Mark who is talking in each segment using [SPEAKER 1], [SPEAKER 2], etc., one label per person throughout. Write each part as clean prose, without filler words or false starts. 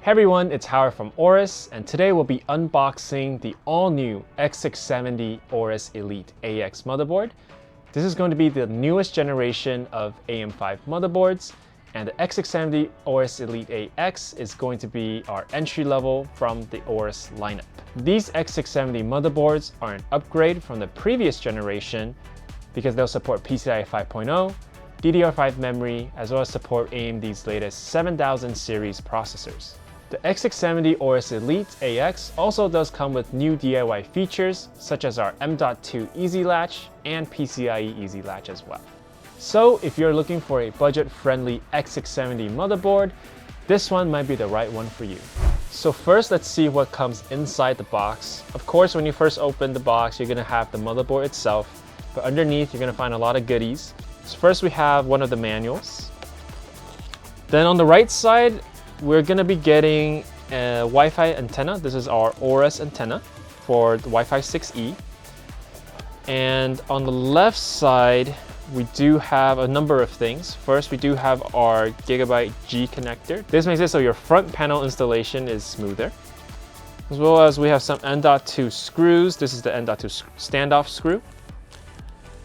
[SPEAKER 1] Hey everyone, it's Howard from AORUS, and today we'll be unboxing the all-new X670 AORUS Elite AX motherboard. This is going to be the newest generation of AM5 motherboards, and the X670 AORUS Elite AX is going to be our entry level from the AORUS lineup. These X670 motherboards are an upgrade from the previous generation because they'll support PCIe 5.0, DDR5 memory, as well as support AMD's latest 7000 series processors. The X670 AORUS Elite AX also does come with new DIY features such as our M.2 Easy Latch and PCIe Easy Latch as well. So if you're looking for a budget-friendly X670 motherboard, this one might be the right one for you. So first, let's see what comes inside the box. Of course, when you first open the box, you're going to have the motherboard itself, but underneath you're going to find a lot of goodies. So first we have one of the manuals. Then on the right side, we're going to be getting a Wi-Fi antenna. This is our AORUS antenna for the Wi-Fi 6E. And on the left side, we do have a number of things. First, we do have our Gigabyte G connector. This makes it so your front panel installation is smoother. As well as we have some M.2 screws. This is the M.2 standoff screw.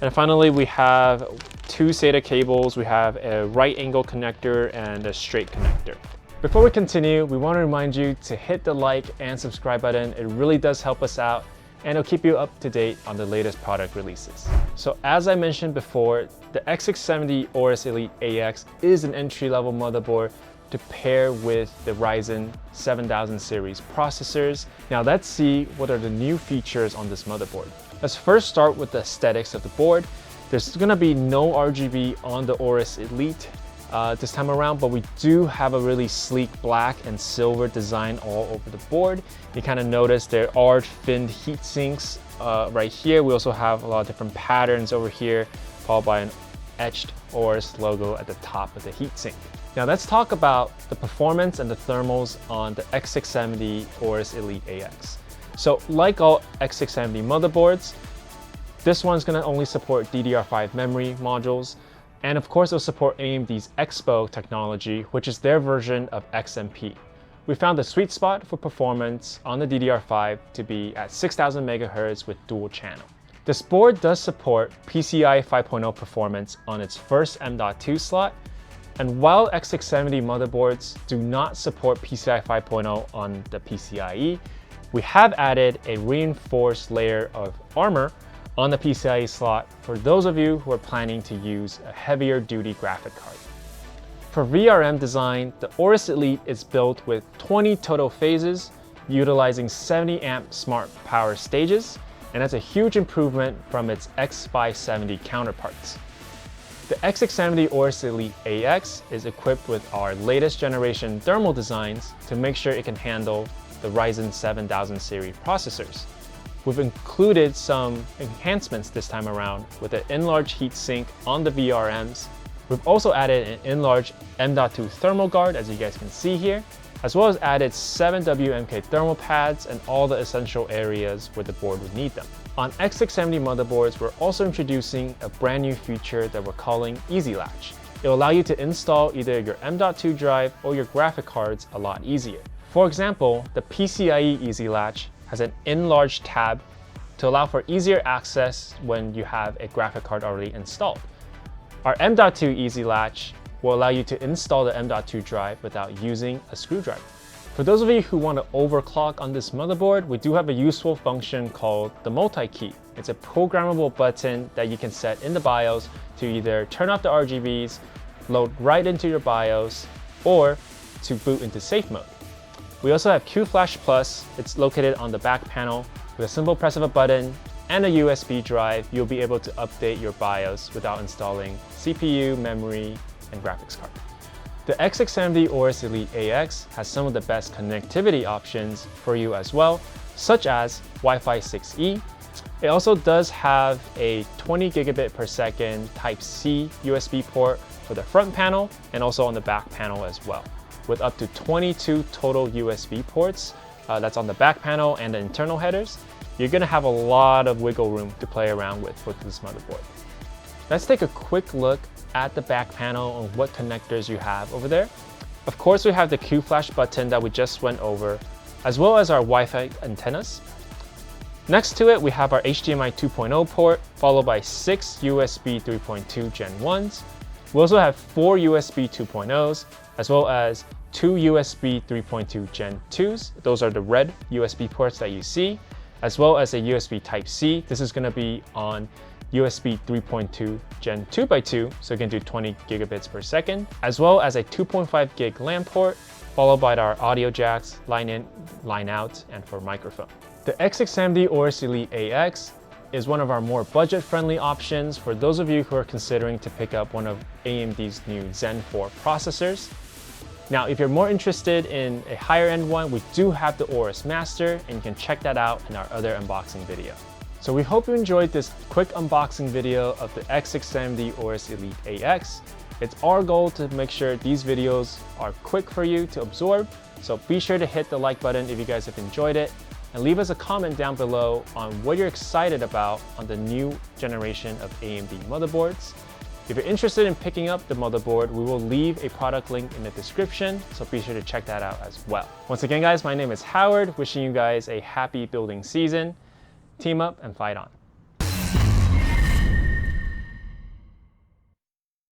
[SPEAKER 1] And finally, we have two SATA cables. We have a right angle connector and a straight connector. Before we continue, we want to remind you to hit the like and subscribe button. It really does help us out, and it'll keep you up to date on the latest product releases. So as I mentioned before, the X670 AORUS Elite AX is an entry-level motherboard to pair with the Ryzen 7000 series processors. Now let's see what are the new features on this motherboard. Let's first start with the aesthetics of the board. There's gonna be no RGB on the AORUS Elite this time around, but we do have a really sleek black and silver design all over the board. You kind of notice there are finned heat sinks right here. We also have a lot of different patterns over here, followed by an etched AORUS logo at the top of the heatsink. Now let's talk about the performance and the thermals on the X670 AORUS Elite AX. So like all X670 motherboards, this one's going to only support DDR5 memory modules, and of course it'll support AMD's Expo technology, which is their version of XMP. We found the sweet spot for performance on the DDR5 to be at 6000 MHz with dual channel. This board does support PCIe 5.0 performance on its first M.2 slot, and while X670 motherboards do not support PCIe 5.0 on the PCIe, we have added a reinforced layer of armor on the PCIe slot for those of you who are planning to use a heavier duty graphic card. For VRM design, the AORUS Elite is built with 20 total phases, utilizing 70 amp smart power stages, and that's a huge improvement from its X570 counterparts. The X670 AORUS Elite AX is equipped with our latest generation thermal designs to make sure it can handle the Ryzen 7000 series processors. We've included some enhancements this time around with an enlarged heatsink on the VRMs. We've also added an enlarged M.2 thermal guard, as you guys can see here, as well as added 7 WMK thermal pads and all the essential areas where the board would need them. On X670 motherboards, we're also introducing a brand new feature that we're calling Easy Latch. It will allow you to install either your M.2 drive or your graphic cards a lot easier. For example, the PCIe Easy Latch has an enlarged tab to allow for easier access when you have a graphic card already installed. Our M.2 Easy Latch will allow you to install the M.2 drive without using a screwdriver. For those of you who want to overclock on this motherboard, we do have a useful function called the multi-key. It's a programmable button that you can set in the BIOS to either turn off the RGBs, load right into your BIOS, or to boot into safe mode. We also have QFlash Plus. It's located on the back panel. With a simple press of a button and a USB drive, you'll be able to update your BIOS without installing CPU, memory, and graphics card. The X670 AORUS Elite AX has some of the best connectivity options for you as well, such as Wi-Fi 6E. It also does have a 20 gigabit per second Type-C USB port for the front panel and also on the back panel as well, with up to 22 total USB ports. That's on the back panel and the internal headers. You're going to have a lot of wiggle room to play around with this motherboard. Let's take a quick look at the back panel and what connectors you have over there. Of course, we have the Q flash button that we just went over, as well as our Wi-Fi antennas. Next to it, we have our HDMI 2.0 port, followed by 6 USB 3.2 Gen 1s. We also have 4 USB 2.0s, as well as 2 USB 3.2 Gen 2s. Those are the red USB ports that you see, as well as a USB Type-C. This is going to be on USB 3.2 Gen 2x2, so you can do 20 gigabits per second, as well as a 2.5 gig LAN port, followed by our audio jacks, line in, line out, and for microphone. The X670 AORUS ELITE AX is one of our more budget-friendly options for those of you who are considering to pick up one of AMD's new Zen 4 processors. Now, if you're more interested in a higher-end one, we do have the AORUS Master, and you can check that out in our other unboxing video. So we hope you enjoyed this quick unboxing video of the X670 AORUS ELITE AX. It's our goal to make sure these videos are quick for you to absorb, so be sure to hit the like button if you guys have enjoyed it, and leave us a comment down below on what you're excited about on the new generation of AMD motherboards. If you're interested in picking up the motherboard, we will leave a product link in the description, so be sure to check that out as well. Once again, guys, my name is Howard, wishing you guys a happy building season. Team up and fight on.